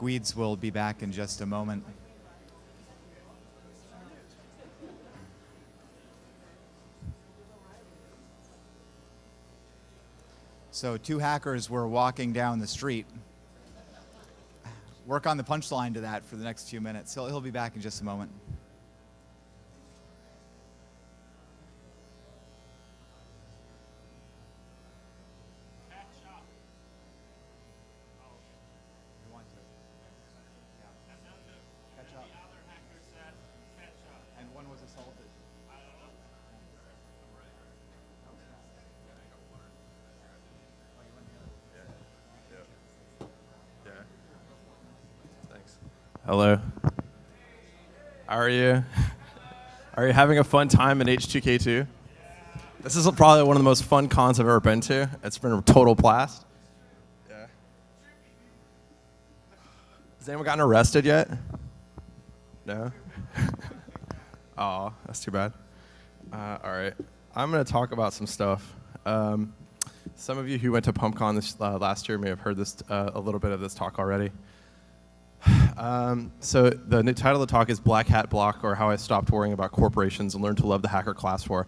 Weeds will be back in just a moment. So 2 hackers were walking down the street. Work on the punchline to that for the next few minutes. He'll be back in just a moment. Hello. How are you? Are you having a fun time at H2K2? This is probably one of the most fun cons I've ever been to. It's been a total blast. Yeah. Has anyone gotten arrested yet? No? Oh, that's too bad. All right. I'm going to talk about some stuff. Some of you who went to PumpCon this, last year may have heard this a little bit of this talk already. So the title of the talk is Black Hat Bloc, or How I Stopped Worrying About Corporations and Learned to Love the Hacker Class War.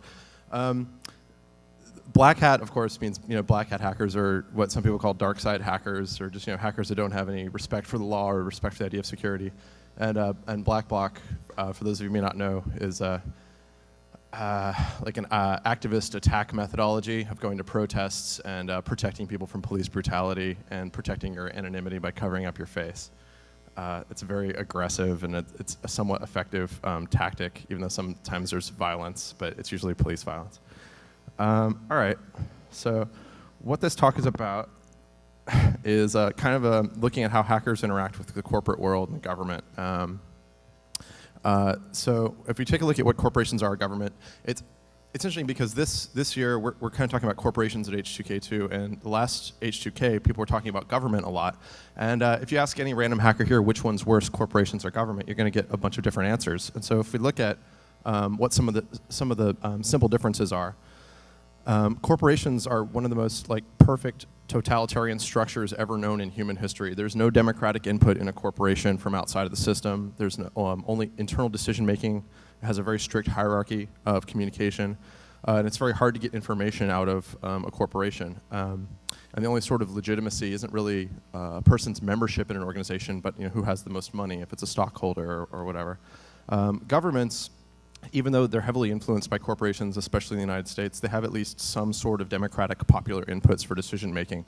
Black hat, of course, means black hat hackers are what some people call dark side hackers, or just hackers that don't have any respect for the law or respect for the idea of security. And Black Bloc, for those of you who may not know, is like an activist attack methodology of going to protests and protecting people from police brutality and protecting your anonymity by covering up your face. It's very aggressive, and it's a somewhat effective tactic, even though sometimes there's violence, but it's usually police violence. All right, so what this talk is about is kind of looking at how hackers interact with the corporate world and government. So if we take a look at what corporations are, government, it's interesting because this year we're kind of talking about corporations at H2K2, and the last H2K people were talking about government a lot. And if you ask any random hacker here which one's worse, corporations or government, you're going to get a bunch of different answers. And so if we look at what some of the simple differences are, corporations are one of the most perfect totalitarian structures ever known in human history. There's no democratic input in a corporation from outside of the system. There's no, only internal decision making. It has a very strict hierarchy of communication, and it's very hard to get information out of a corporation. And the only sort of legitimacy isn't really a person's membership in an organization, but who has the most money, if it's a stockholder or whatever. Governments, even though they're heavily influenced by corporations, especially in the United States, they have at least some sort of democratic popular inputs for decision making.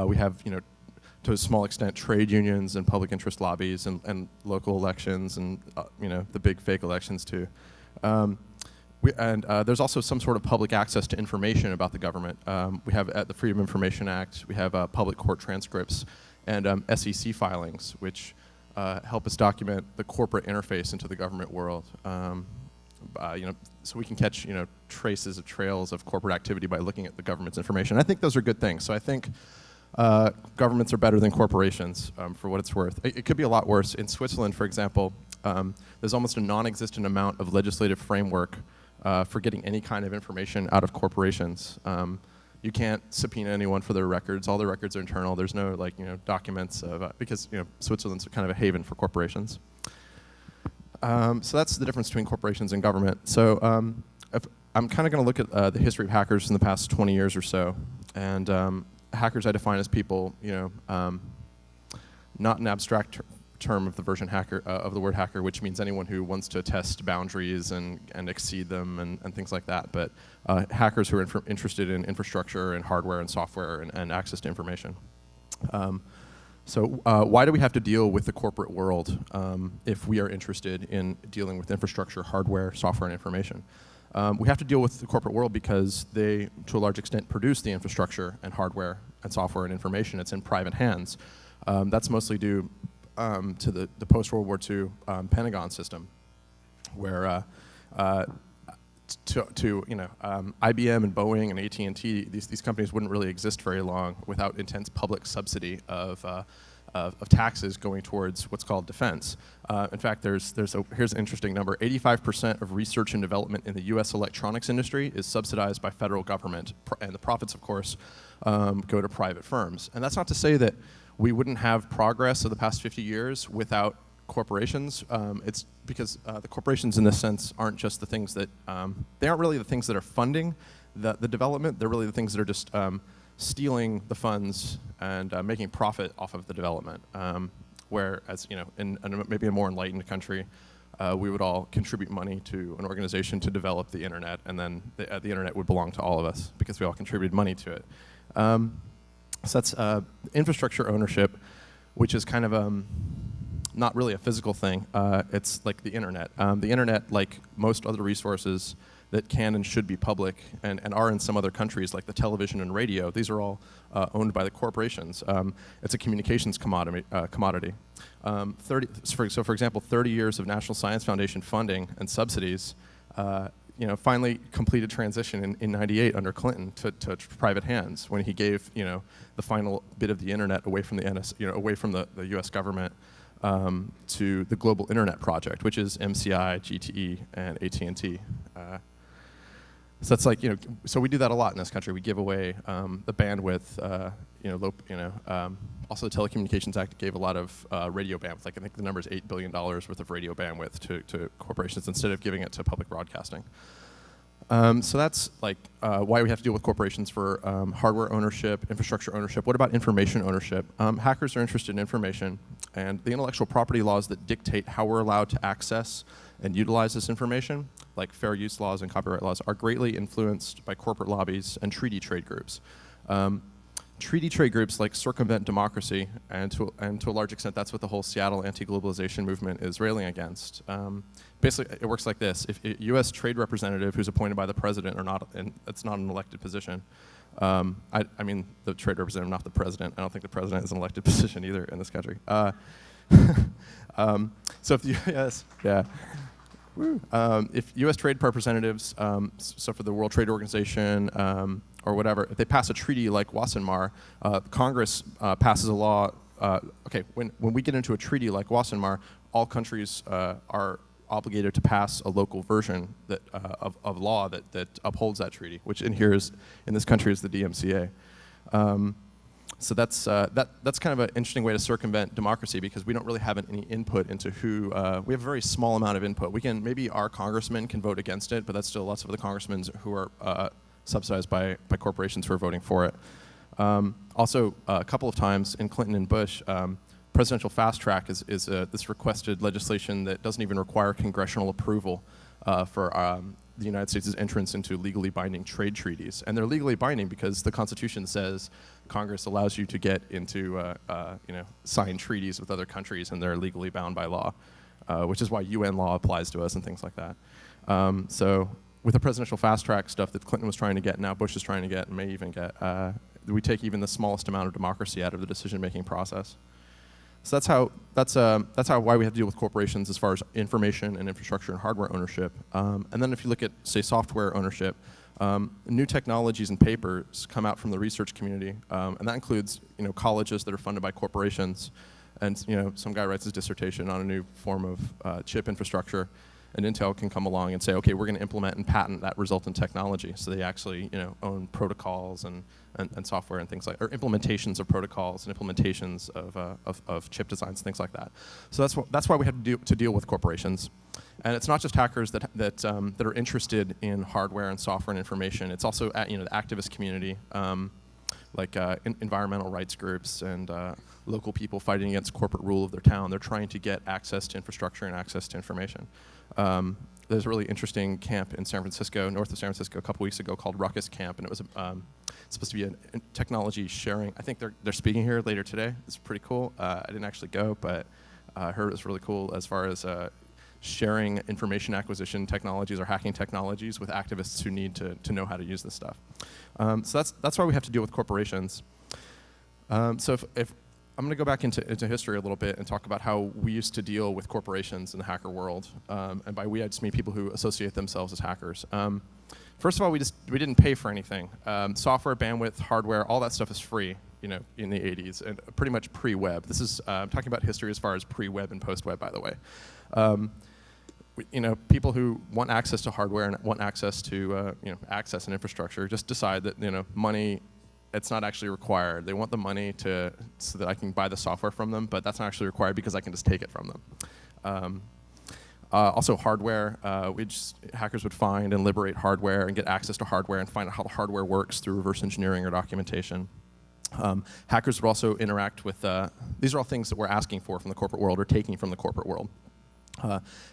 We have, to a small extent, trade unions and public interest lobbies and local elections and the big fake elections too. There's also some sort of public access to information about the government. We have the Freedom of Information Act, we have public court transcripts, and SEC filings, which help us document the corporate interface into the government world. So we can catch traces of trails of corporate activity by looking at the government's information. I think those are good things. So I think governments are better than corporations, for what it's worth. It could be a lot worse. In Switzerland, for example, there's almost a non-existent amount of legislative framework for getting any kind of information out of corporations. You can't subpoena anyone for their records. All their records are internal. There's no documents of, because Switzerland's kind of a haven for corporations. So that's the difference between corporations and government. So I'm kind of going to look at the history of hackers in the past 20 years or so. And hackers I define as people, not an abstract term of the version hacker of the word hacker, which means anyone who wants to test boundaries and exceed them and things like that. But hackers who are interested in infrastructure and hardware and software and access to information. So why do we have to deal with the corporate world if we are interested in dealing with infrastructure, hardware, software, and information? We have to deal with the corporate world because they, to a large extent, produce the infrastructure and hardware and software and information. It's in private hands. That's mostly due to the post-World War II Pentagon system, where IBM and Boeing and AT&T, these companies wouldn't really exist very long without intense public subsidy of taxes going towards what's called defense. In fact, here's an interesting number. 85% of research and development in the US electronics industry is subsidized by federal government, and the profits, of course, go to private firms. And that's not to say that we wouldn't have progress of the past 50 years without corporations. It's because the corporations in this sense aren't just the things that, they aren't really the things that are funding the development, they're really the things that are just stealing the funds and making profit off of the development. Whereas, in maybe a more enlightened country, we would all contribute money to an organization to develop the internet, and then the internet would belong to all of us because we all contributed money to it. So that's infrastructure ownership, which is kind of not really a physical thing. It's like the internet. The internet, like most other resources that can and should be public and are in some other countries, like the television and radio, these are all owned by the corporations. It's a communications commodity. So for example, 30 years of National Science Foundation funding and subsidies finally completed transition in '98 under Clinton to private hands when he gave the final bit of the internet away from the away from the U.S. government to the Global Internet Project, which is MCI, GTE, and AT&T. So that's like so we do that a lot in this country. We give away the bandwidth. Also, the Telecommunications Act gave a lot of radio bandwidth. Like I think the number is $8 billion worth of radio bandwidth to corporations instead of giving it to public broadcasting. So that's like why we have to deal with corporations for hardware ownership, infrastructure ownership. What about information ownership? Hackers are interested in information, and the intellectual property laws that dictate how we're allowed to access and utilize this information, like fair use laws and copyright laws, are greatly influenced by corporate lobbies and treaty trade groups. Treaty trade groups like circumvent democracy, and to a large extent, that's what the whole Seattle anti-globalization movement is railing against. Basically, it works like this: if a U.S. trade representative who's appointed by the president or not, and it's not an elected position. I mean, the trade representative, not the president. I don't think the president is an elected position either in this country. So if the U.S. If U.S. trade representatives, so for the World Trade Organization or whatever, if they pass a treaty like Wassenaar, Congress passes a law. When we get into a treaty like Wassenaar, all countries are obligated to pass a local version of law that upholds that treaty, which in this country is the DMCA. So that's kind of an interesting way to circumvent democracy because we don't really have any input into who. We have a very small amount of input. Maybe our congressmen can vote against it, but that's still lots of the congressmen who are subsidized by corporations who are voting for it. Also, a couple of times in Clinton and Bush, presidential fast track is this requested legislation that doesn't even require congressional approval for the United States' entrance into legally binding trade treaties. And they're legally binding because the Constitution says Congress allows you to get into, sign treaties with other countries, and they're legally bound by law, which is why UN law applies to us and things like that. So with the presidential fast track stuff that Clinton was trying to get, now Bush is trying to get, and may even get, we take even the smallest amount of democracy out of the decision-making process. So that's why we have to deal with corporations as far as information and infrastructure and hardware ownership. And then if you look at, say, software ownership, new technologies and papers come out from the research community, and that includes colleges that are funded by corporations, and some guy writes his dissertation on a new form of chip infrastructure, and Intel can come along and say, okay, we're going to implement and patent that resultant technology. So they actually own protocols and software and things like, or implementations of protocols and implementations of chip designs, things like that. So that's why we have to deal with corporations. And it's not just hackers that are interested in hardware and software and information. It's also the activist community, like environmental rights groups and local people fighting against corporate rule of their town. They're trying to get access to infrastructure and access to information. There's a really interesting camp in San Francisco, north of San Francisco, a couple weeks ago called Ruckus Camp, and it was supposed to be a technology sharing. I think they're speaking here later today. It's pretty cool. I didn't actually go, but I heard it was really cool as far as sharing information acquisition technologies or hacking technologies with activists who need to know how to use this stuff. So that's why we have to deal with corporations. So if I'm going to go back into history a little bit and talk about how we used to deal with corporations in the hacker world. And by we, I just mean people who associate themselves as hackers. First of all, we didn't pay for anything. Software, bandwidth, hardware, all that stuff is free, in the 80s, and pretty much pre-web. This is I'm talking about history as far as pre-web and post-web, by the way. People who want access to hardware and want access to access and infrastructure just decide that money it's not actually required. They want the money so that I can buy the software from them, but that's not actually required because I can just take it from them. Also hardware, hackers would find and liberate hardware and get access to hardware and find out how the hardware works through reverse engineering or documentation. Hackers would also interact with, these are all things that we're asking for from the corporate world or taking from the corporate world.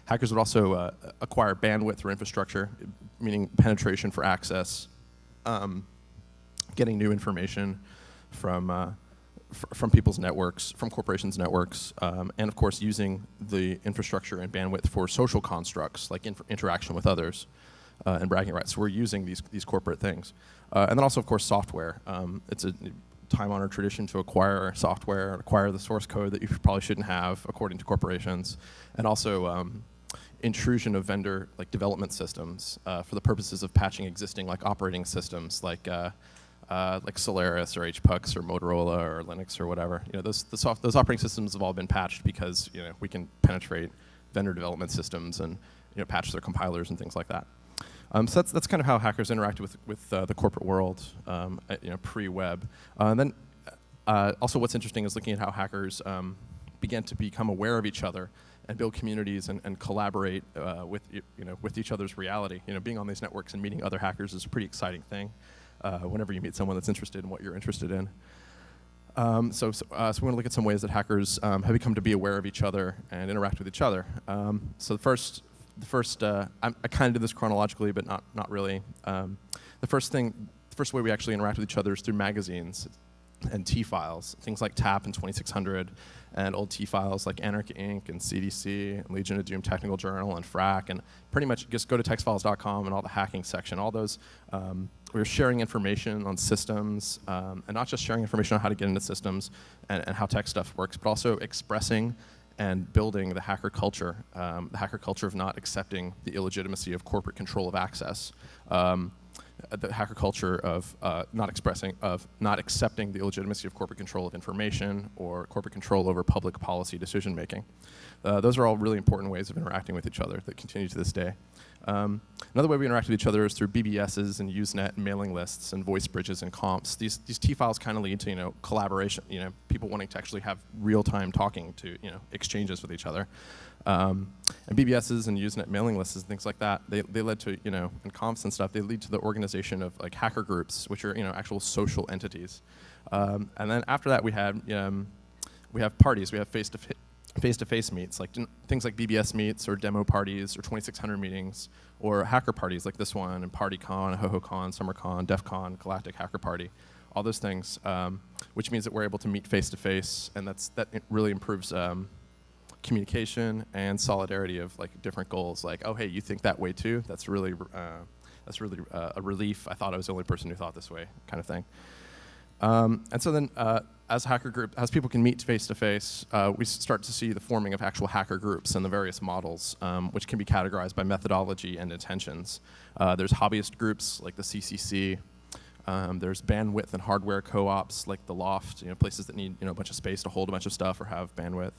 Hackers would also acquire bandwidth or infrastructure, meaning penetration for access, getting new information from people's networks, from corporations' networks, and of course using the infrastructure and bandwidth for social constructs like interaction with others and bragging rights. So we're using these corporate things. And then also, of course, software. It's a time-honored tradition to acquire software, acquire the source code that you probably shouldn't have according to corporations, and also intrusion of vendor development systems for the purposes of patching existing operating systems like Solaris or HPUX or Motorola or Linux or whatever. Those operating systems have all been patched because we can penetrate vendor development systems and patch their compilers and things like that. So that's kind of how hackers interact with the corporate world, pre-web. And then also what's interesting is looking at how hackers began to become aware of each other and build communities and collaborate with each other's reality. Being on these networks and meeting other hackers is a pretty exciting thing. Whenever you meet someone that's interested in what you're interested in. So we want to look at some ways that hackers have become to be aware of each other and interact with each other. So the first I kind of did this chronologically, but not really. The first way we actually interact with each other is through magazines and T-files, things like TAP and 2600, and old T-files like Anarchy Inc. and CDC, and Legion of Doom Technical Journal, and FRAC, and pretty much just go to textfiles.com and all the hacking section. All those, we're sharing information on systems, and not just sharing information on how to get into systems and how tech stuff works, but also expressing and building the hacker culture of not accepting the illegitimacy of corporate control of access. The hacker culture of not accepting the illegitimacy of corporate control of information or corporate control over public policy decision making. Those are all really important ways of interacting with each other that continue to this day. Another way we interact with each other is through BBSes and Usenet and mailing lists and voice bridges and comps. These T-files kind of lead to collaboration, people wanting to actually have real-time talking to exchanges with each other. And BBSes and Usenet mailing lists and things like that, they led to, and comps and stuff, they lead to the organization of hacker groups, which are, actual social entities. And then after that we have parties, we have face-to-face meets, things like BBS meets or demo parties or 2600 meetings or hacker parties like this one and PartyCon, HoHoCon, SummerCon, DEFCON, Galactic Hacker Party, all those things, which means that we're able to meet face-to-face, and that really improves communication and solidarity of different goals. Oh, hey, you think that way too? That's really a relief. I thought I was the only person who thought this way, kind of thing. And so then, as people can meet face to face, we start to see the forming of actual hacker groups and the various models, which can be categorized by methodology and intentions. There's hobbyist groups like the CCC. There's bandwidth and hardware co-ops like the Loft, places that need a bunch of space to hold a bunch of stuff or have bandwidth.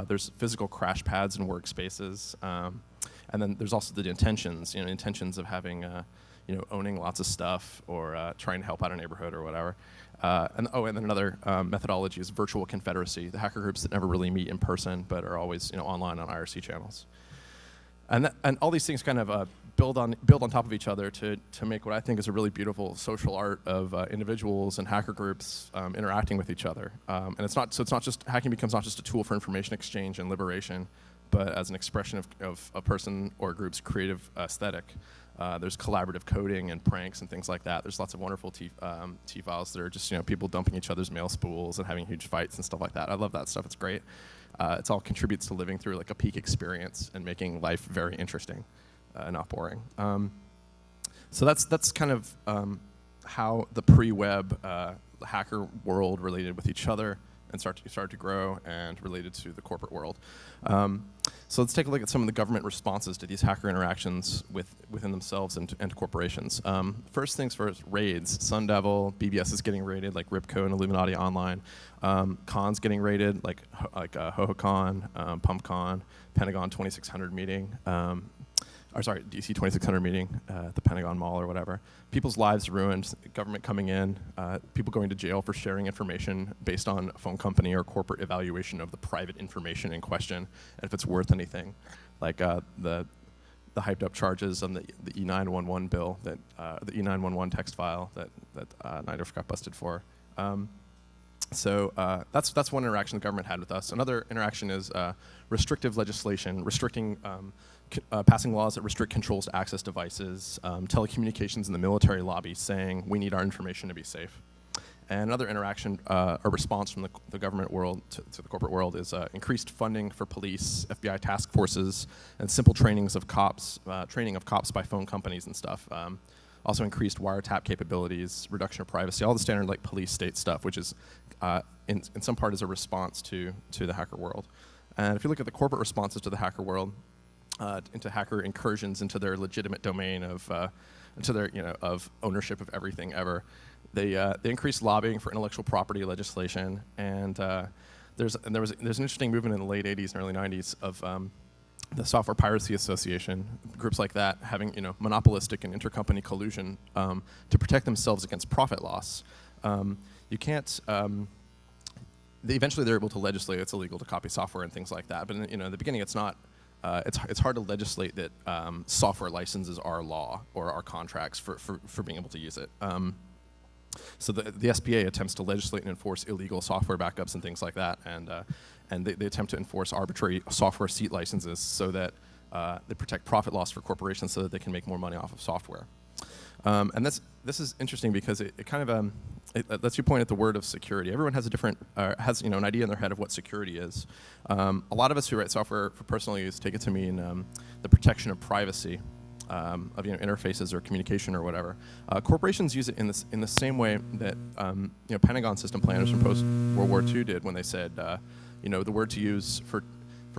There's physical crash pads and workspaces, and then there's also the intentions, intentions of having, owning lots of stuff or trying to help out a neighborhood or whatever. And then another methodology is virtual confederacy, the hacker groups that never really meet in person but are always online on IRC channels. And all these things kind of build on top of each other to make what I think is a really beautiful social art of individuals and hacker groups interacting with each other. And hacking becomes not just a tool for information exchange and liberation, but as an expression of a person or a group's creative aesthetic. There's collaborative coding and pranks and things like that. There's lots of wonderful T-files that are just people dumping each other's mail spools and having huge fights and stuff like that. I love that stuff. It's great. It all contributes to living through a peak experience and making life very interesting, not boring. So that's kind of how the pre-web hacker world related with each other and started to grow and related to the corporate world. So let's take a look at some of the government responses to these hacker interactions within themselves and to corporations. First things first, raids. Sun Devil, BBS is getting raided, like Ripco and Illuminati Online. Cons getting raided, like HoHoCon, PumpCon, Pentagon 2600 meeting. or sorry, DC 2600 meeting at the Pentagon Mall or whatever. People's lives ruined, government coming in, people going to jail for sharing information based on a phone company or corporate evaluation of the private information in question, and if it's worth anything. Like the hyped up charges on the E911 bill, that the E911 text file that NIDOF got busted for. So that's one interaction the government had with us. Another interaction is restrictive legislation, restricting, passing laws that restrict controls to access devices, telecommunications in the military lobby saying we need our information to be safe. And another interaction, a response from the government world to the corporate world is increased funding for police, FBI task forces, and simple trainings of cops, training of cops by phone companies and stuff. Also increased wiretap capabilities, reduction of privacy, all the standard like police state stuff, which is in some part is a response to the hacker world. And if you look at the corporate responses to the hacker world, into hacker incursions into their legitimate domain of into their of ownership of everything ever, they increased lobbying for intellectual property legislation, and there's an interesting movement in the late 80s and early 90s of the Software Piracy Association, groups like that having monopolistic and intercompany collusion to protect themselves against profit loss. You can't. Eventually, they're able to legislate it's illegal to copy software and things like that. But in the beginning, it's not. It's hard to legislate that software licenses are law or are contracts for being able to use it. So the SPA attempts to legislate and enforce illegal software backups and things like that, and they attempt to enforce arbitrary software seat licenses so that they protect profit loss for corporations so that they can make more money off of software. And this is interesting because it kind of it lets you point at the word of security. Everyone has a different an idea in their head of what security is. A lot of us who write software for personal use take it to mean the protection of privacy. Of interfaces or communication or whatever. Corporations use it in the same way that Pentagon system planners from post World War II did when they said the word to use for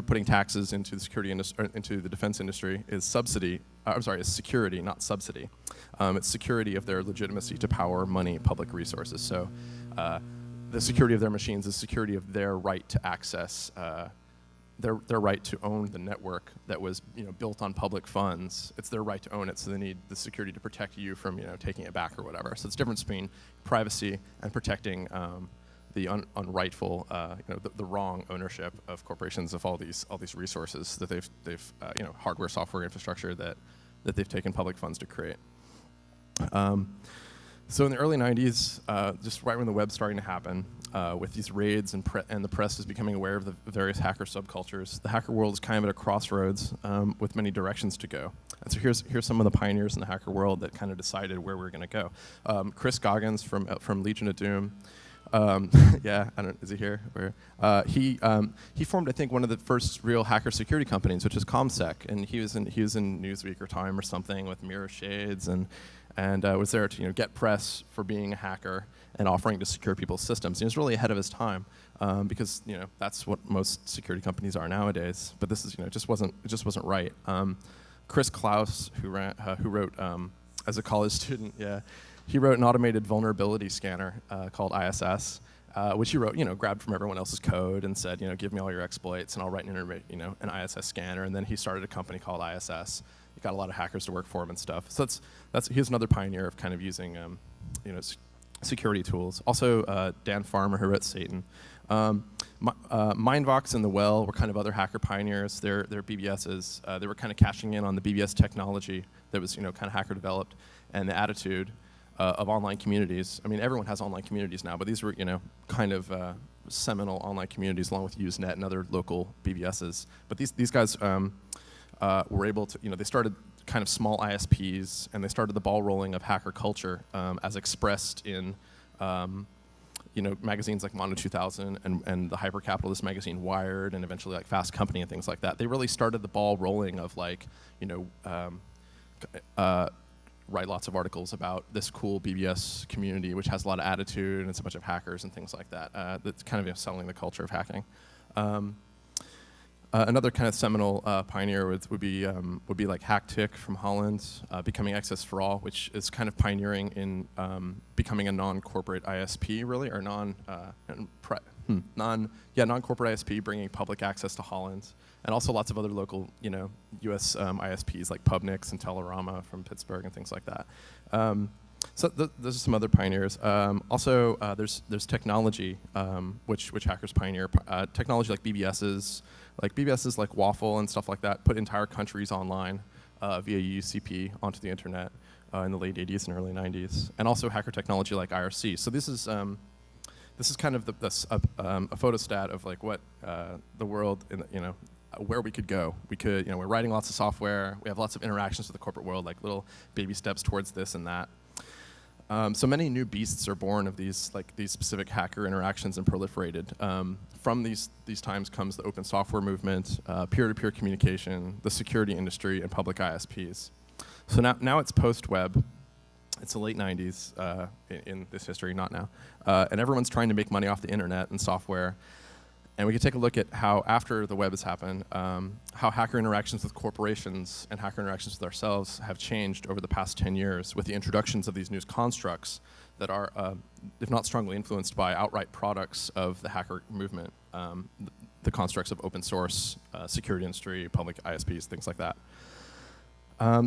putting taxes into the security into the defense industry is subsidy. Is security, not subsidy. It's security of their legitimacy to power, money, public resources. So the security of their machines is security of their right to access. Their right to own the network that was built on public funds. It's their right to own it, so they need the security to protect you from taking it back or whatever. So it's the difference between privacy and protecting the unrightful, the wrong ownership of corporations of all these resources that they've hardware, software, infrastructure that they've taken public funds to create. So in the early 90s, just right when the web's starting to happen, with these raids and the press is becoming aware of the various hacker subcultures, the hacker world is kind of at a crossroads with many directions to go. And so here's some of the pioneers in the hacker world that kind of decided where we're going to go. Chris Goggins from Legion of Doom. Yeah, is he here? He formed, I think, one of the first real hacker security companies, which is ComSec, and he was in Newsweek or Time or something with mirror shades and was there to get press for being a hacker and offering to secure people's systems. He was really ahead of his time because that's what most security companies are nowadays. But this is it just wasn't right. Chris Klaus, who wrote as a college student, he wrote an automated vulnerability scanner called ISS, which he wrote grabbed from everyone else's code and said give me all your exploits and I'll write an ISS scanner. And then he started a company called ISS. He got a lot of hackers to work for him and stuff. So he's another pioneer of kind of using security tools. Also, Dan Farmer, who wrote Satan. Mindvox and The Well were kind of other hacker pioneers. They're BBSes. They were kind of cashing in on the BBS technology that was kind of hacker developed and the attitude of online communities. I mean, everyone has online communities now, but these were kind of seminal online communities along with Usenet and other local BBSs. But these guys were able to they started kind of small ISPs, and they started the ball rolling of hacker culture as expressed in magazines like Mono 2000 and the hyper-capitalist magazine Wired, and eventually like Fast Company and things like that. They really started the ball rolling of write lots of articles about this cool BBS community, which has a lot of attitude and it's a bunch of hackers and things like that. That's kind of selling the culture of hacking. Another kind of seminal pioneer would be like Hacktick from Holland, becoming Access for All, which is kind of pioneering in becoming a non-corporate ISP, really, or non-corporate ISP bringing public access to Holland, and also lots of other local, U.S. ISPs like Pubnix and Telerama from Pittsburgh and those are some other pioneers. There's technology, which hackers pioneer. Technology like BBSes like Waffle and stuff like that, put entire countries online via UCP onto the internet in the late 80s and early 90s. And also hacker technology like IRC. So this is kind of a photostat of like what the world, where we could go. We could, we're writing lots of software. We have lots of interactions with the corporate world, like little baby steps towards this and that. So many new beasts are born of these specific hacker interactions and proliferated. From these times comes the open software movement, peer-to-peer communication, the security industry, and public ISPs. So now it's post-web. It's the late 90s in this history, not now. And everyone's trying to make money off the internet and software. And we can take a look at how, after the web has happened, how hacker interactions with corporations and hacker interactions with ourselves have changed over the past 10 years with the introductions of these new constructs that are, if not strongly influenced by outright products of the hacker movement, the constructs of open source, security industry, public ISPs, things like that.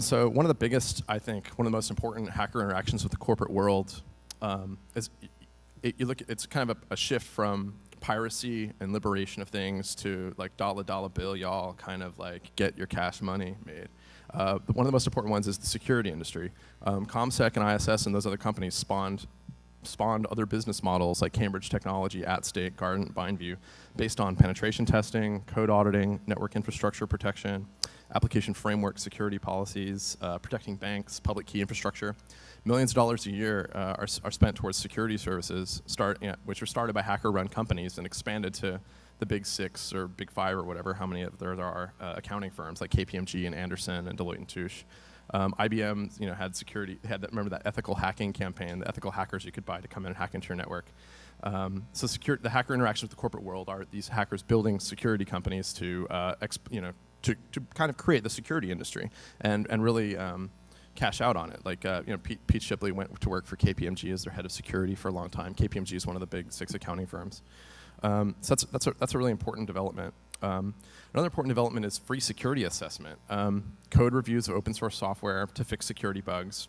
So one of the biggest, I think, one of the most important hacker interactions with the corporate world is, it's kind of a shift from piracy and liberation of things to like dollar bill, y'all, kind of like get your cash money made. One of the most important ones is the security industry. ComSec and ISS and those other companies spawned other business models like Cambridge Technology, AtState, Guardant, BindView, based on penetration testing, code auditing, network infrastructure protection, application framework security policies, protecting banks, public key infrastructure. Millions of dollars a year are spent towards security services, which were started by hacker-run companies and expanded to the big 6 or big 5 or whatever, how many there are accounting firms like KPMG and Anderson and Deloitte and Touche. IBM, had security. Remember that ethical hacking campaign, the ethical hackers you could buy to come in and hack into your network. So the hacker interactions with the corporate world are these hackers building security companies to kind of create the security industry and really cash out on it. Like Pete Shipley went to work for KPMG as their head of security for a long time. KPMG is one of the big 6 accounting firms. So that's a really important development. Another important development is free security assessment. Code reviews of open source software to fix security bugs.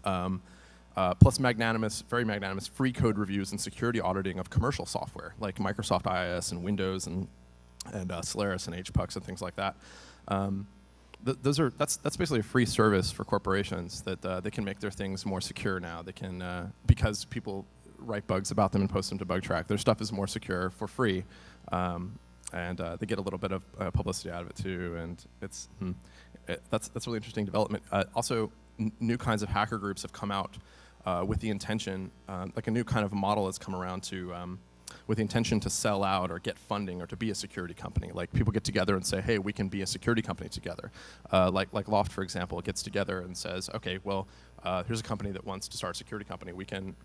Plus very magnanimous free code reviews and security auditing of commercial software like Microsoft IIS and Windows and Solaris and HPUX and things like that. That's basically a free service for corporations that they can make their things more secure now. They can, because people write bugs about them and post them to Bugtraq, their stuff is more secure for free. And they get a little bit of publicity out of it too, and that's a really interesting development. Also, new kinds of hacker groups have come out with the intention, like a new kind of model has come around to, with the intention to sell out or get funding or to be a security company. Like people get together and say, hey, we can be a security company together. Like Loft, for example, gets together and says, okay, well, here's a company that wants to start a security company. We can,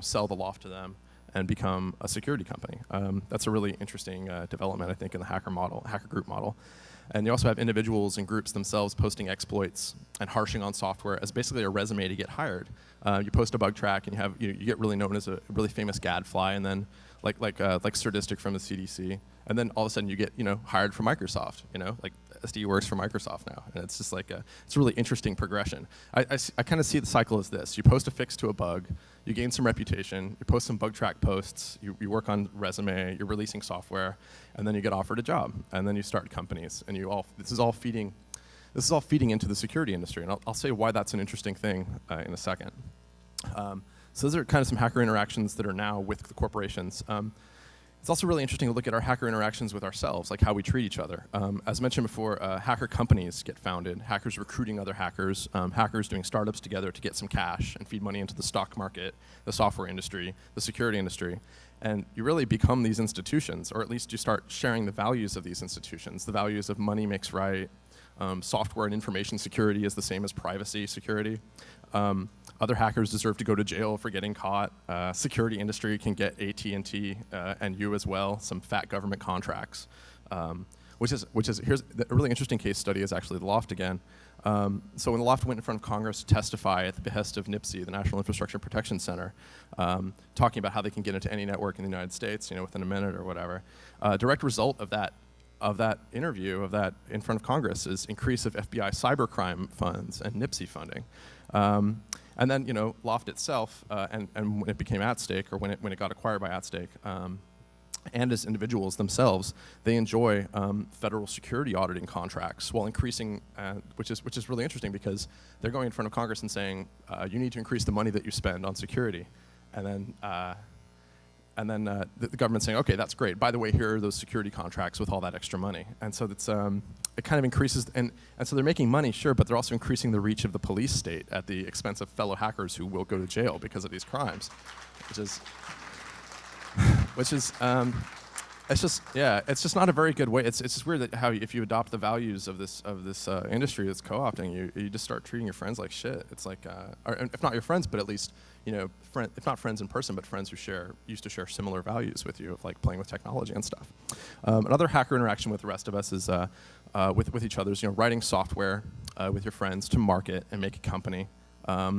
sell the Loft to them and become a security company. That's a really interesting development, I think, in the hacker group model. And you also have individuals and groups themselves posting exploits and harshing on software as basically a resume to get hired. You post a Bugtraq and you get really known as a really famous gadfly, and then like Surdistic from the CDC, and then all of a sudden you get hired for Microsoft. Like SD works for Microsoft now, and it's just like it's a really interesting progression. I kind of see the cycle as this: you post a fix to a bug, you gain some reputation, you post some Bugtraq posts, you work on resume, you're releasing software, and then you get offered a job, and then you start companies, and this is all feeding into the security industry, and I'll say why that's an interesting thing in a second. So those are kind of some hacker interactions that are now with the corporations. It's also really interesting to look at our hacker interactions with ourselves, like how we treat each other. As mentioned before, hacker companies get founded, hackers recruiting other hackers, hackers doing startups together to get some cash and feed money into the stock market, the software industry, the security industry. And you really become these institutions, or at least you start sharing the values of these institutions, the values of money makes right, software and information security is the same as privacy security. Other hackers deserve to go to jail for getting caught. Security industry can get AT&T and you as well, some fat government contracts. here's a really interesting case study is actually the Loft again. So when the Loft went in front of Congress to testify at the behest of NIPSI, the National Infrastructure Protection Center, talking about how they can get into any network in the United States, within a minute or whatever. Direct result of that interview, of that in front of Congress, is increase of FBI cybercrime funds and NIPSI funding. And then, Loft itself, and when it became AtStake, or when it got acquired by AtStake, and as individuals themselves, they enjoy federal security auditing contracts while increasing, which is really interesting because they're going in front of Congress and saying, you need to increase the money that you spend on security. And then the government's saying, okay, that's great. By the way, here are those security contracts with all that extra money. And so that's, it kind of increases, and so they're making money, sure, but they're also increasing the reach of the police state at the expense of fellow hackers who will go to jail because of these crimes, which is it's just not a very good way. It's just weird that how if you adopt the values of this industry that's co-opting you just start treating your friends like shit. It's like, or if not your friends, but at least if not friends in person, but friends who used to share similar values with you of like playing with technology and stuff. Another hacker interaction with the rest of us is with each other is writing software with your friends to market and make a company.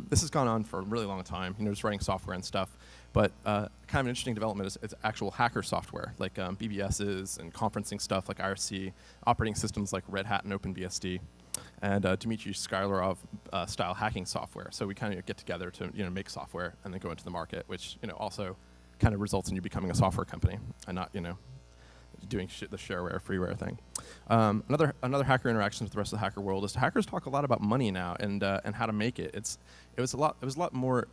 This has gone on for a really long time, just writing software and stuff. But kind of an interesting development is actual hacker software, like BBSes and conferencing stuff like IRC, operating systems like Red Hat and OpenBSD, and Dmitry Skylarov style hacking software. So we kind of get together to make software and then go into the market, which also kind of results in you becoming a software company and not doing the shareware, freeware thing. Another hacker interaction with the rest of the hacker world is hackers talk a lot about money now and how to make it. It was a lot more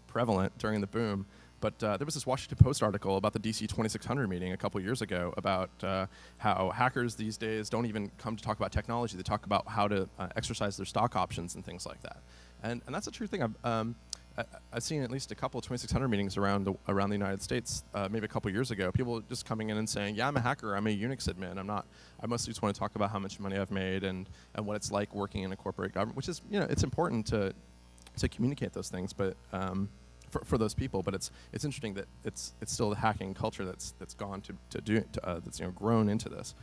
prevalent during the boom, but there was this Washington Post article about the DC 2600 meeting a couple years ago about how hackers these days don't even come to talk about technology. They talk about how to exercise their stock options and things like that. And that's a true thing. I've seen at least a couple of 2600 meetings around the United States, maybe a couple years ago. People just coming in and saying, "Yeah, I'm a hacker. I'm a Unix admin. I mostly just want to talk about how much money I've made and what it's like working in a corporate government." Which is, it's important to communicate those things, but for those people. But it's interesting that it's still the hacking culture that's gone that's grown into this.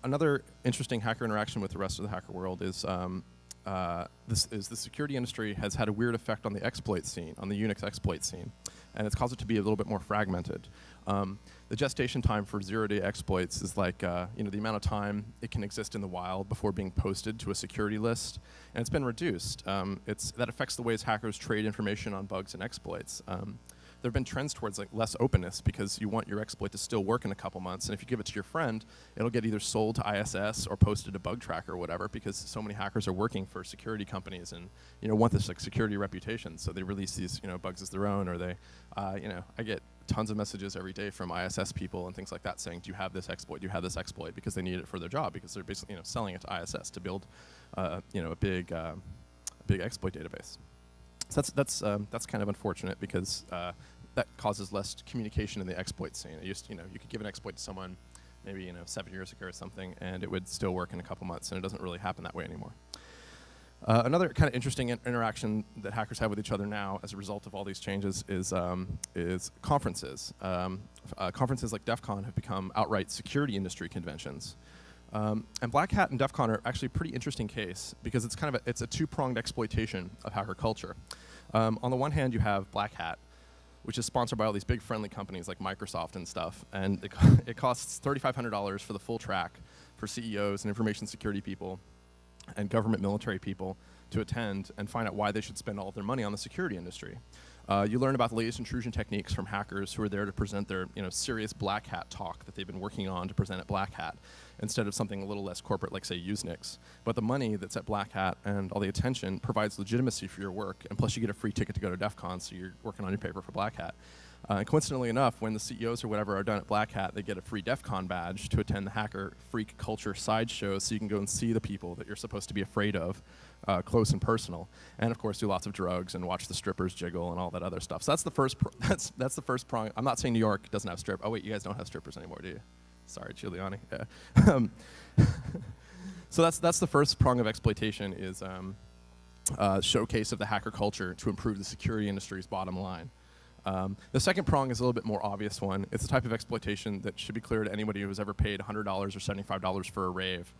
Another interesting hacker interaction with the rest of the hacker world is. The security industry has had a weird effect on the exploit scene, on the Unix exploit scene, and it's caused it to be a little bit more fragmented. The gestation time for zero-day exploits is like the amount of time it can exist in the wild before being posted to a security list, and it's been reduced. That affects the ways hackers trade information on bugs and exploits. There have been trends towards less openness because you want your exploit to still work in a couple months, and if you give it to your friend, it'll get either sold to ISS or posted to Bugtraq or whatever, because so many hackers are working for security companies and want this security reputation, so they release these bugs as their own, or they I get tons of messages every day from ISS people and things like that saying, "Do you have this exploit? Do you have this exploit?" Because they need it for their job, because they're basically selling it to ISS to build a big exploit database. So that's kind of unfortunate because that causes less communication in the exploit scene. It used, you could give an exploit to someone maybe 7 years ago or something, and it would still work in a couple months, and it doesn't really happen that way anymore. Another kind of interesting interaction that hackers have with each other now as a result of all these changes is conferences. Conferences like DEF CON have become outright security industry conventions. And Black Hat and DEF CON are actually a pretty interesting case because it's a two-pronged exploitation of hacker culture. On the one hand, you have Black Hat, which is sponsored by all these big friendly companies like Microsoft and stuff, and it costs $3,500 for the full track for CEOs and information security people and government military people to attend and find out why they should spend all of their money on the security industry. You learn about the latest intrusion techniques from hackers who are there to present their serious Black Hat talk that they've been working on to present at Black Hat, instead of something a little less corporate like, say, Usenix. But the money that's at Black Hat and all the attention provides legitimacy for your work, and plus you get a free ticket to go to DEF CON, so you're working on your paper for Black Hat. And coincidentally enough, when the CEOs or whatever are done at Black Hat, they get a free DEF CON badge to attend the hacker freak culture sideshow, so you can go and see the people that you're supposed to be afraid of, close and personal, and of course do lots of drugs and watch the strippers jiggle and all that other stuff. So that's the first. That's the first prong. I'm not saying New York doesn't have strippers. Oh wait, you guys don't have strippers anymore, do you? Sorry, Giuliani. Yeah. So that's the first prong of exploitation is showcase of the hacker culture to improve the security industry's bottom line. The second prong is a little bit more obvious one. It's the type of exploitation that should be clear to anybody who has ever paid $100 or $75 for a rave.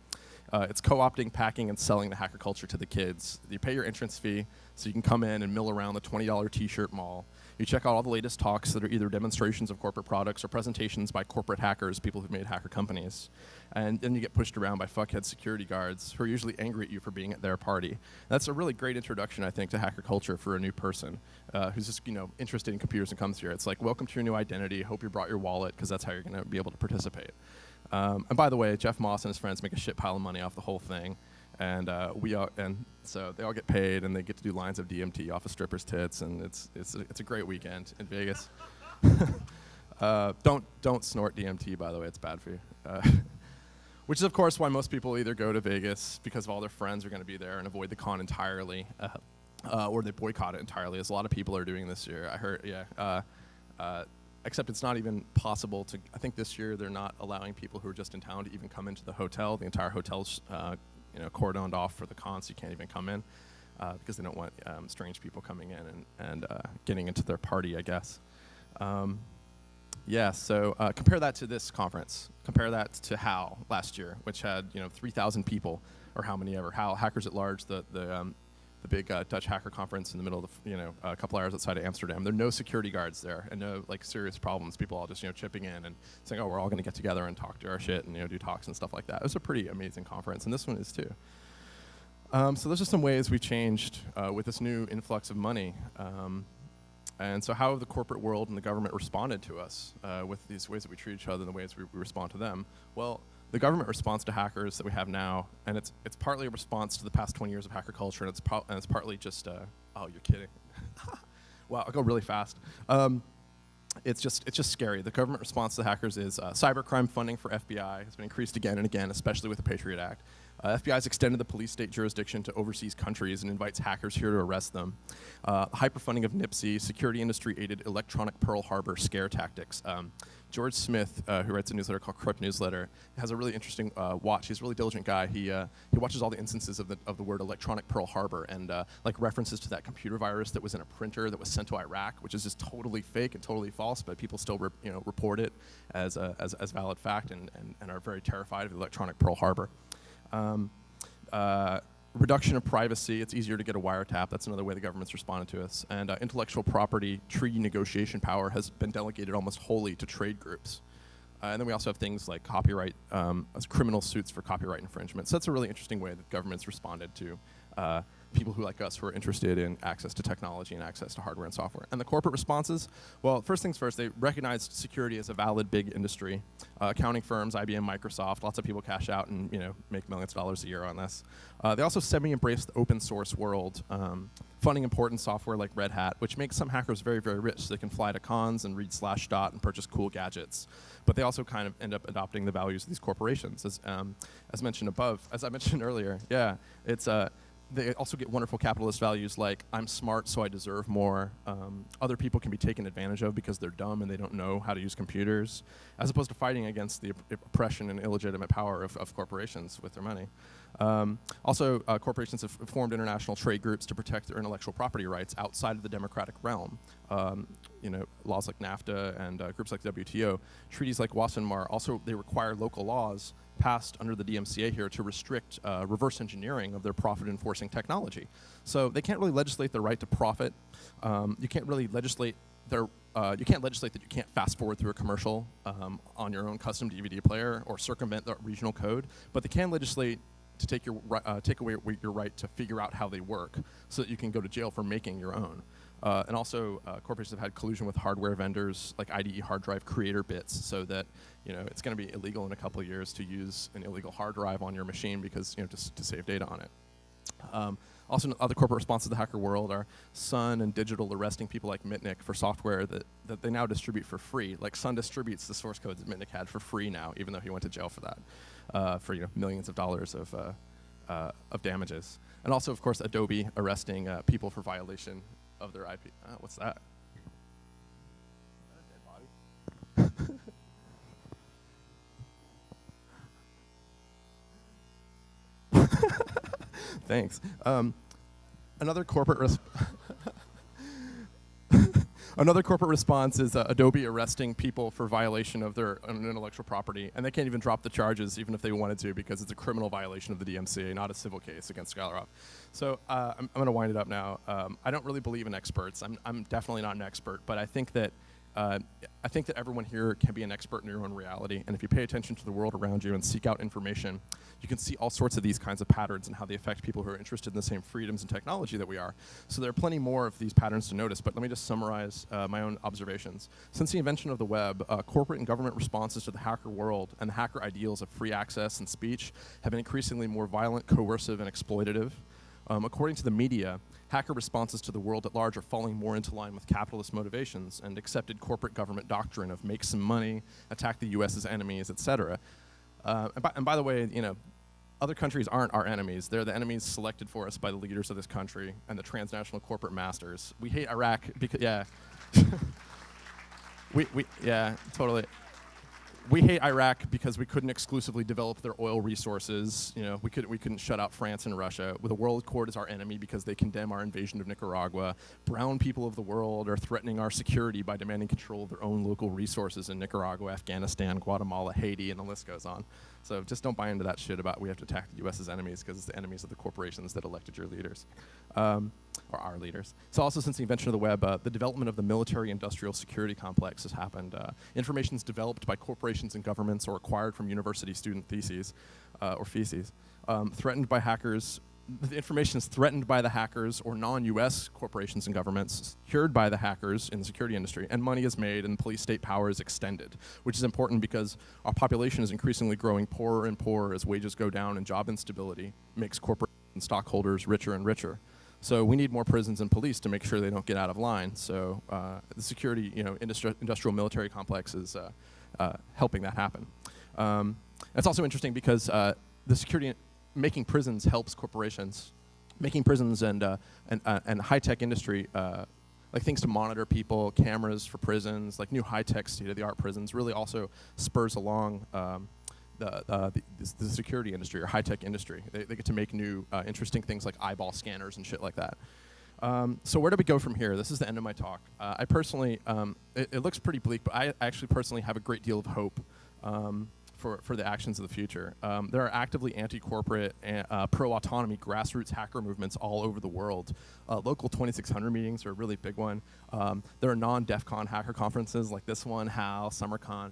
It's co-opting, packing, and selling the hacker culture to the kids. You pay your entrance fee so you can come in and mill around the $20 t-shirt mall. You check out all the latest talks that are either demonstrations of corporate products or presentations by corporate hackers, people who've made hacker companies. And then you get pushed around by fuckhead security guards who are usually angry at you for being at their party. That's a really great introduction, I think, to hacker culture for a new person who's just interested in computers and comes here. It's like, welcome to your new identity. Hope you brought your wallet, because that's how you're going to be able to participate. And by the way, Jeff Moss and his friends make a shit pile of money off the whole thing. And so they all get paid, and they get to do lines of DMT off of strippers' tits, and it's a great weekend in Vegas. Don't snort DMT, by the way; it's bad for you. Which is, of course, why most people either go to Vegas because of all their friends are going to be there and avoid the con entirely, or they boycott it entirely, as a lot of people are doing this year. I heard, yeah. Except it's not even possible to. I think this year they're not allowing people who are just in town to even come into the hotel. The entire hotel's cordoned off for the con, so you can't even come in because they don't want strange people coming in and getting into their party, I guess. Yeah, so compare that to this conference. Compare that to HAL last year, which had 3,000 people, or how many ever. HAL, Hackers at Large, the big Dutch hacker conference in the middle of a couple hours outside of Amsterdam. There are no security guards there, and no serious problems. People all just chipping in and saying, oh, we're all going to get together and talk to our shit and do talks and stuff like that. It was a pretty amazing conference, and this one is too. So those are some ways we changed with this new influx of money. And so how have the corporate world and the government responded to us with these ways that we treat each other and the ways we respond to them? Well, the government response to hackers that we have now, and it's partly a response to the past 20 years of hacker culture, and it's partly just, oh, you're kidding. Wow, I'll go really fast. It's just scary. The government response to hackers is cybercrime funding for FBI has been increased again and again, especially with the Patriot Act. FBI has extended the police state jurisdiction to overseas countries and invites hackers here to arrest them. Hyperfunding of NIPSI, security industry-aided electronic Pearl Harbor scare tactics. George Smith, who writes a newsletter called Corrupt Newsletter, has a really interesting watch. He's a really diligent guy. He watches all the instances of the word electronic Pearl Harbor and like references to that computer virus that was in a printer that was sent to Iraq, which is just totally fake and totally false, but people still report it as valid fact and are very terrified of the electronic Pearl Harbor. Reduction of privacy. It's easier to get a wiretap. That's another way the government's responded to us. And intellectual property treaty negotiation power has been delegated almost wholly to trade groups. And then we also have things like copyright, as criminal suits for copyright infringement. So that's a really interesting way that government's responded to people who, like us, who are interested in access to technology and access to hardware and software. And the corporate responses, well, first things first, they recognized security as a valid big industry. Accounting firms, IBM, Microsoft, lots of people cash out and make millions of dollars a year on this. They also semi-embraced the open source world, funding important software like Red Hat, which makes some hackers very, very rich. So they can fly to cons and read Slashdot and purchase cool gadgets. But they also kind of end up adopting the values of these corporations. As mentioned above, as I mentioned earlier, yeah, it's they also get wonderful capitalist values like I'm smart so I deserve more. Other people can be taken advantage of because they're dumb and they don't know how to use computers, as opposed to fighting against the oppression and illegitimate power of corporations with their money. Also, corporations have formed international trade groups to protect their intellectual property rights outside of the democratic realm. Laws like NAFTA and groups like the WTO. Treaties like Wassenaar also, they require local laws passed under the DMCA here to restrict reverse engineering of their profit-enforcing technology. So they can't really legislate their right to profit. You can't really legislate you can't legislate that you can't fast forward through a commercial on your own custom DVD player or circumvent the regional code, but they can legislate to take away your right to figure out how they work so that you can go to jail for making your own. And also, corporations have had collusion with hardware vendors like IDE hard drive creator bits, so that it's going to be illegal in a couple of years to use an illegal hard drive on your machine because to save data on it. Also, other corporate responses to the hacker world are Sun and Digital arresting people like Mitnick for software that they now distribute for free. Like Sun distributes the source codes that Mitnick had for free now, even though he went to jail for that, for millions of dollars of damages. And also, of course, Adobe arresting people for violation of their IP. What's that? Is that a dead body? Thanks. Another corporate Another corporate response is Adobe arresting people for violation of their own intellectual property, and they can't even drop the charges even if they wanted to because it's a criminal violation of the DMCA, not a civil case against Skylarov. So I'm going to wind it up now. I don't really believe in experts. I'm definitely not an expert, but I think that everyone here can be an expert in your own reality, and if you pay attention to the world around you and seek out information, you can see all sorts of these kinds of patterns and how they affect people who are interested in the same freedoms and technology that we are. So there are plenty more of these patterns to notice, but let me just summarize my own observations. Since the invention of the web, corporate and government responses to the hacker world and the hacker ideals of free access and speech have been increasingly more violent, coercive, and exploitative. According to the media, hacker responses to the world at large are falling more into line with capitalist motivations and accepted corporate government doctrine of make some money, attack the U.S.'s enemies, etc. And by the way, you know, other countries aren't our enemies. They're the enemies selected for us by the leaders of this country and the transnational corporate masters. We hate Iraq because, yeah. Yeah, totally. We hate Iraq because we couldn't exclusively develop their oil resources. You know, we couldn't shut out France and Russia. The World Court is our enemy because they condemn our invasion of Nicaragua. Brown people of the world are threatening our security by demanding control of their own local resources in Nicaragua, Afghanistan, Guatemala, Haiti, and the list goes on. So just don't buy into that shit about we have to attack the U.S.'s enemies because it's the enemies of the corporations that elected your leaders. Or our leaders. So also since the invention of the web, the development of the military-industrial security complex has happened. Information is developed by corporations and governments or acquired from university student theses or feces. Threatened by hackers, the information is threatened by the hackers or non-US corporations and governments, secured by the hackers in the security industry, and money is made and police state power is extended, which is important because our population is increasingly growing poorer and poorer as wages go down and job instability makes corporate and stockholders richer and richer. So we need more prisons and police to make sure they don't get out of line. So the security, you know, industrial military complex is helping that happen. It's also interesting because the security making prisons helps corporations. Making prisons and high-tech industry, like things to monitor people, cameras for prisons, like new high-tech state-of-the-art prisons, really also spurs along the security industry or high-tech industry. They get to make new interesting things like eyeball scanners and shit like that. So where do we go from here? This is the end of my talk. I personally, it looks pretty bleak, but I actually personally have a great deal of hope for the actions of the future. There are actively anti-corporate, pro-autonomy grassroots hacker movements all over the world. Local 2600 meetings are a really big one. There are non-DEF CON hacker conferences like this one, HAL, SummerCon.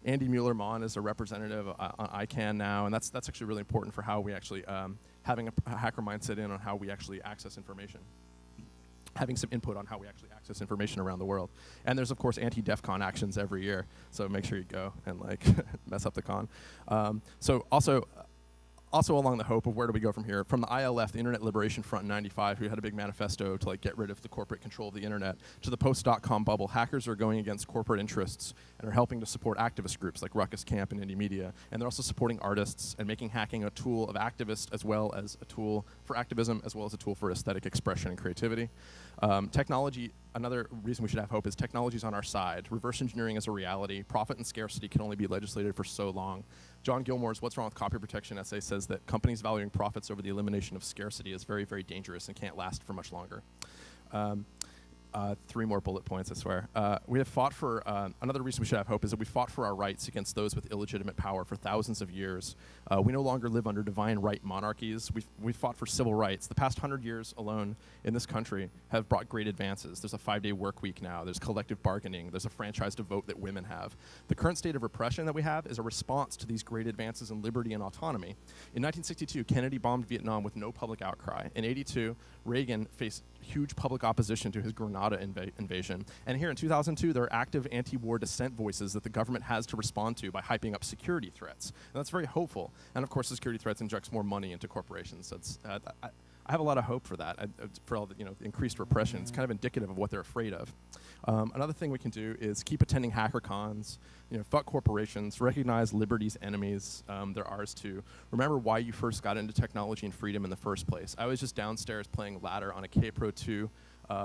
Andy Mueller-Mon is a representative on ICANN now, and that's actually really important for how we actually, having a hacker mindset in on how we actually access information. Having some input on how we actually access information around the world. And there's, of course, anti-DEF CON actions every year, so make sure you go and, like, mess up the con. So also along the hope of where do we go from here, from the ILF, the Internet Liberation Front in '95, who had a big manifesto to like get rid of the corporate control of the internet, to the post-dot-com bubble, hackers are going against corporate interests and are helping to support activist groups like Ruckus Camp and Indie Media, and they're also supporting artists and making hacking a tool of activists as well as a tool for activism as well as a tool for aesthetic expression and creativity. Technology, another reason we should have hope is technology's on our side. Reverse engineering is a reality. Profit and scarcity can only be legislated for so long. John Gilmore's What's Wrong with Copy Protection essay says that companies valuing profits over the elimination of scarcity is very, very dangerous and can't last for much longer. 3 more bullet points, I swear. We have fought for, another reason we should have hope is that we fought for our rights against those with illegitimate power for thousands of years. We no longer live under divine right monarchies. We've fought for civil rights. The past 100 years alone in this country have brought great advances. There's a 5-day work week now. There's collective bargaining. There's a franchise to vote that women have. The current state of repression that we have is a response to these great advances in liberty and autonomy. In 1962, Kennedy bombed Vietnam with no public outcry. In '82, Reagan faced huge public opposition to his Grenada invasion. And here in 2002, there are active anti-war dissent voices that the government has to respond to by hyping up security threats. And that's very hopeful. And of course, the security threats injects more money into corporations. So it's, I have a lot of hope for that, for all the increased repression. It's kind of indicative of what they're afraid of. Another thing we can do is keep attending hacker cons, fuck corporations, recognize liberty's enemies, they're ours too. Remember why you first got into technology and freedom in the first place. I was just downstairs playing ladder on a K-Pro 2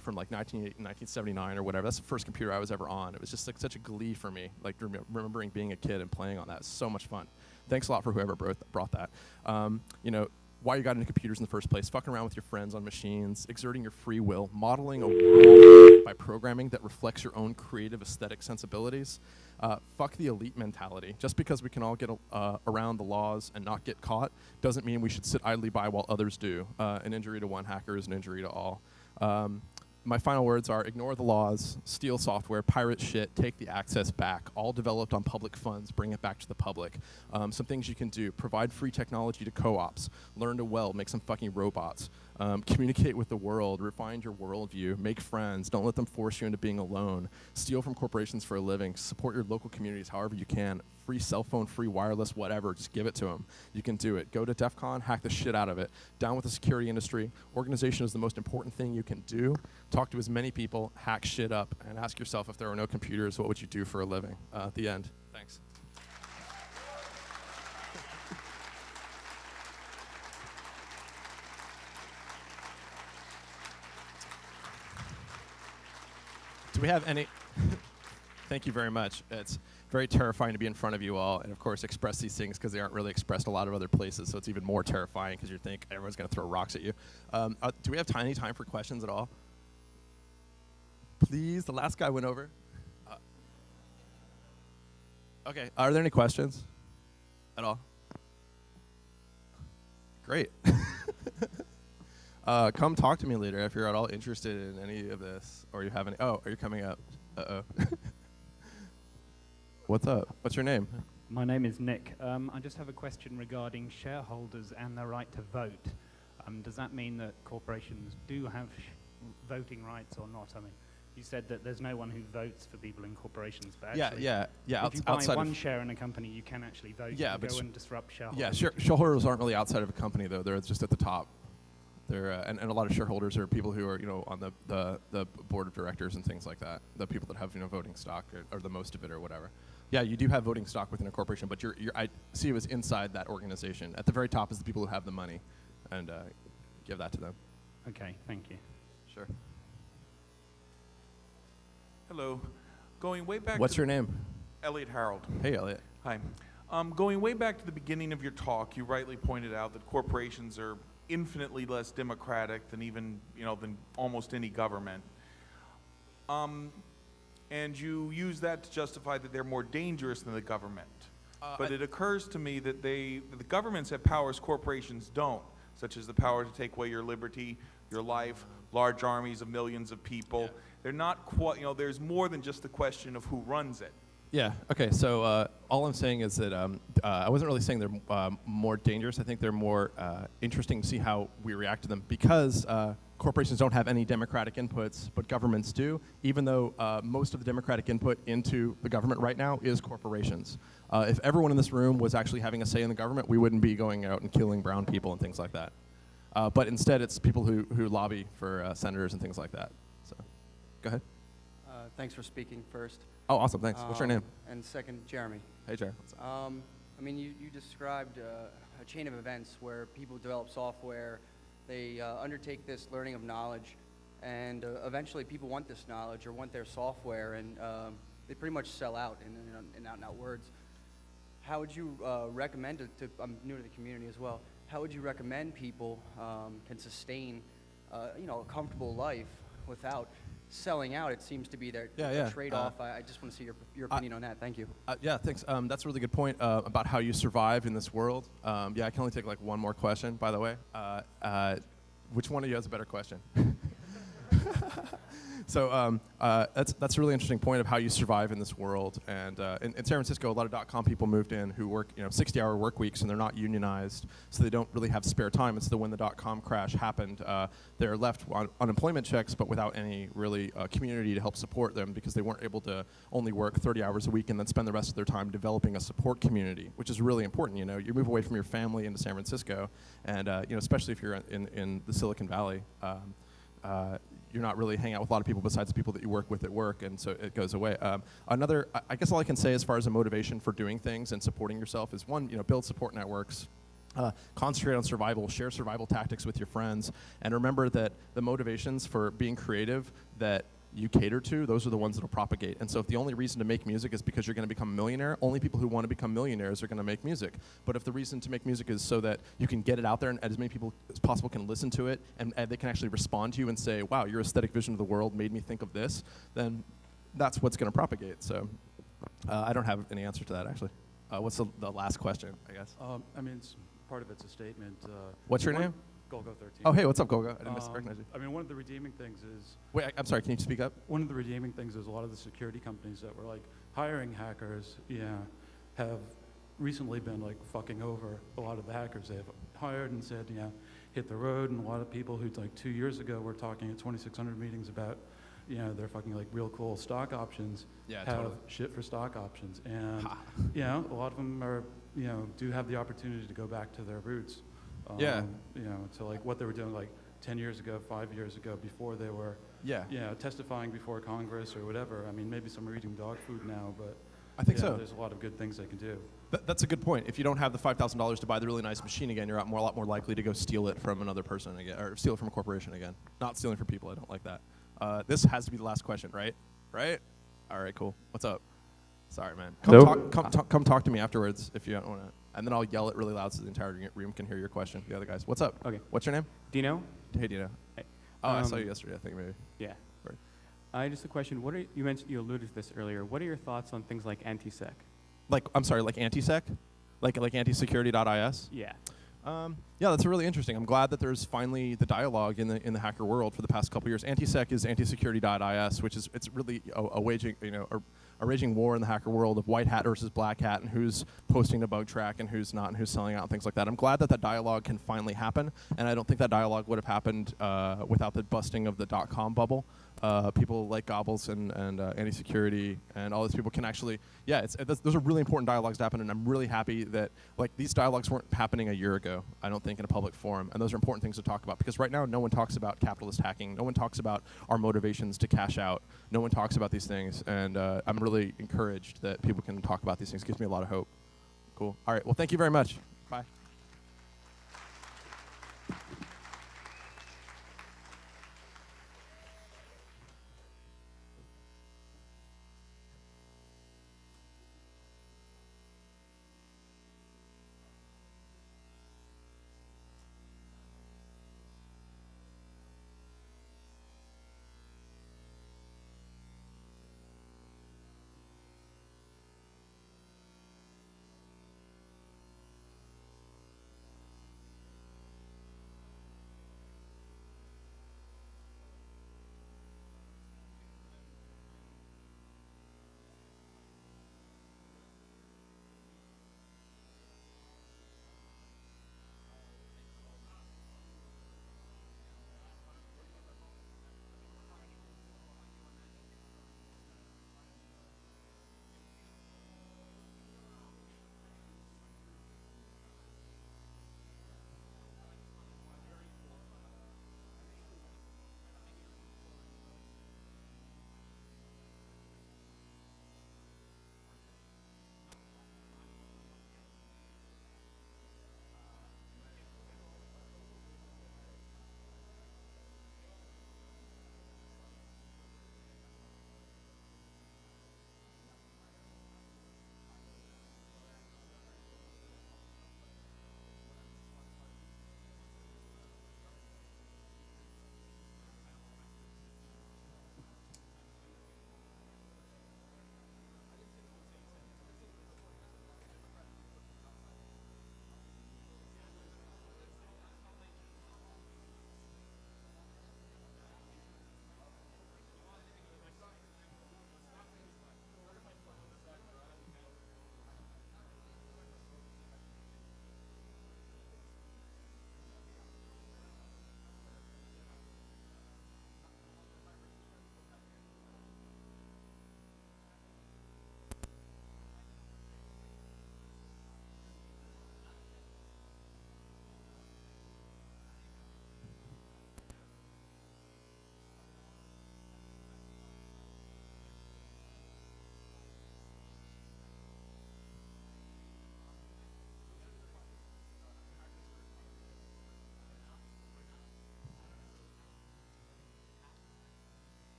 from like 1979 or whatever. That's the first computer I was ever on. It was just like such a glee for me, like remembering being a kid and playing on that. It's so much fun. Thanks a lot for whoever brought that. why you got into computers in the first place, fucking around with your friends on machines, exerting your free will, modeling a world by programming that reflects your own creative aesthetic sensibilities. Fuck the elite mentality. Just because we can all get around the laws and not get caught doesn't mean we should sit idly by while others do. An injury to one hacker is an injury to all. My final words are: ignore the laws, steal software, pirate shit, take the access back, all developed on public funds, bring it back to the public. Some things you can do: provide free technology to co-ops, learn to weld, make some fucking robots, communicate with the world, refine your worldview, make friends, don't let them force you into being alone, steal from corporations for a living, support your local communities however you can, free cell phone, free wireless, whatever, just give it to them. You can do it. Go to DEF CON, hack the shit out of it. Down with the security industry. Organization is the most important thing you can do. Talk to as many people, hack shit up, and ask yourself, if there were no computers, what would you do for a living? At the end. Thanks. Do we have any? Thank you very much. It's very terrifying to be in front of you all and, of course, express these things because they aren't really expressed a lot of other places, so it's even more terrifying because you think everyone's going to throw rocks at you. Do we have any time for questions at all? Please, the last guy went over. Okay, are there any questions at all? Great. Come talk to me later if you're at all interested in any of this, or you have any. Oh, are you coming up? Uh-oh. What's up? What's your name? My name is Nick. I just have a question regarding shareholders and their right to vote. Does that mean that corporations do have voting rights or not? I mean, you said that there's no one who votes for people in corporations, but actually, yeah. if you buy one share in a company, you can actually vote. Yeah, and but go and disrupt shareholders. Yeah, shareholders aren't really outside of a company though. They're just at the top. They're and a lot of shareholders are people who are on the board of directors and things like that. The people that have voting stock or the most of it or whatever. Yeah, you do have voting stock within a corporation, but I see it as inside that organization. At the very top is the people who have the money, and give that to them. Okay, thank you. Sure. Hello. Going way back. What's your name? Elliot Harold. Hey, Elliot. Hi. Going way back to the beginning of your talk, you rightly pointed out that corporations are infinitely less democratic than than almost any government. And you use that to justify that they're more dangerous than the government. But it occurs to me that the governments have powers corporations don't, such as the power to take away your liberty, your life, large armies of millions of people. Yeah. They're not quite, there's more than just the question of who runs it. Yeah, okay, so all I'm saying is that I wasn't really saying they're more dangerous. I think they're more interesting to see how we react to them because corporations don't have any democratic inputs, but governments do, even though most of the democratic input into the government right now is corporations. If everyone in this room was actually having a say in the government, we wouldn't be going out and killing brown people and things like that. But instead, it's people who lobby for senators and things like that. So, go ahead. Thanks for speaking first. Oh, awesome, thanks. What's your name? And second, Jeremy. Hey, Jeremy. I mean, you described a chain of events where people develop software, they undertake this learning of knowledge, and eventually people want this knowledge or want their software, and they pretty much sell out in out-and-out words. How would you recommend it to, I'm new to the community as well, how would you recommend people can sustain a comfortable life without selling out? It seems to be their trade-off. I just want to see your opinion on that. Thank you. Yeah, thanks. That's a really good point about how you survive in this world. Yeah, I can only take like one more question, by the way. Which one of you has a better question? So that's a really interesting point of how you survive in this world. And in San Francisco, a lot of .com people moved in who work 60-hour work weeks, and they're not unionized, so they don't really have spare time. And so when the .com crash happened, they're left on unemployment checks, but without any really community to help support them because they weren't able to only work 30 hours a week and then spend the rest of their time developing a support community, which is really important. You move away from your family into San Francisco, and especially if you're in the Silicon Valley. You're not really hanging out with a lot of people besides the people that you work with at work, and so it goes away. I guess all I can say as far as a motivation for doing things and supporting yourself is one, build support networks, concentrate on survival, share survival tactics with your friends, and remember that the motivations for being creative that you cater to, those are the ones that will propagate. And so if the only reason to make music is because you're going to become a millionaire, only people who want to become millionaires are going to make music. But if the reason to make music is so that you can get it out there and as many people as possible can listen to it and they can actually respond to you and say, wow, your aesthetic vision of the world made me think of this, then that's what's going to propagate. So I don't have any answer to that, actually. What's the last question, I guess? I mean, part of it's a statement. What's your name? Golgo 13. Oh, hey, what's up, Golgo? I didn't recognize you. I mean, one of the redeeming things is... Wait, I'm sorry, can you speak up? One of the redeeming things is a lot of the security companies that were, like, hiring hackers, have recently been, like, fucking over a lot of the hackers they have hired and said, hit the road, and a lot of people who, like, 2 years ago were talking at 2,600 meetings about, they're fucking, like, real cool stock options, have totally. shit for stock options. And, a lot of them are, do have the opportunity to go back to their roots. To like what they were doing like 10 years ago, 5 years ago, before they were, testifying before Congress or whatever. I mean, maybe some are eating dog food now, but I think so. There's a lot of good things they can do. That's a good point. If you don't have the $5,000 to buy the really nice machine again, you're a lot more likely to go steal it from another person again, or steal it from a corporation again. Not stealing from people. I don't like that. This has to be the last question, right? Right? All right, cool. What's up? Sorry, man. Come talk to me afterwards if you don't want to. And then I'll yell it really loud so the entire room can hear your question. The other guys. What's up? Okay. What's your name? Dino? Hey, Dino. Hey. Oh, I saw you yesterday, I think, maybe. Yeah. Right. Just a question. You mentioned, you alluded to this earlier. What are your thoughts on things like anti-sec? Like anti-sec? Like antisecurity.is? Yeah. Yeah, that's really interesting. I'm glad that there's finally the dialogue in the hacker world for the past couple years. Anti-sec is antisecurity.is, which is really a raging war in the hacker world of white hat versus black hat and who's posting to Bugtraq and who's not and who's selling out and things like that. I'm glad that dialogue can finally happen, and I don't think that dialogue would have happened without the busting of the .com bubble. People like Gobbles and anti-security and all these people can actually, those are really important dialogues to happen, and I'm really happy that these dialogues weren't happening a year ago, I don't think, in a public forum, and those are important things to talk about, because right now no one talks about capitalist hacking, no one talks about our motivations to cash out, no one talks about these things, and I'm really encouraged that people can talk about these things. It gives me a lot of hope. Cool. All right, well, thank you very much. Bye.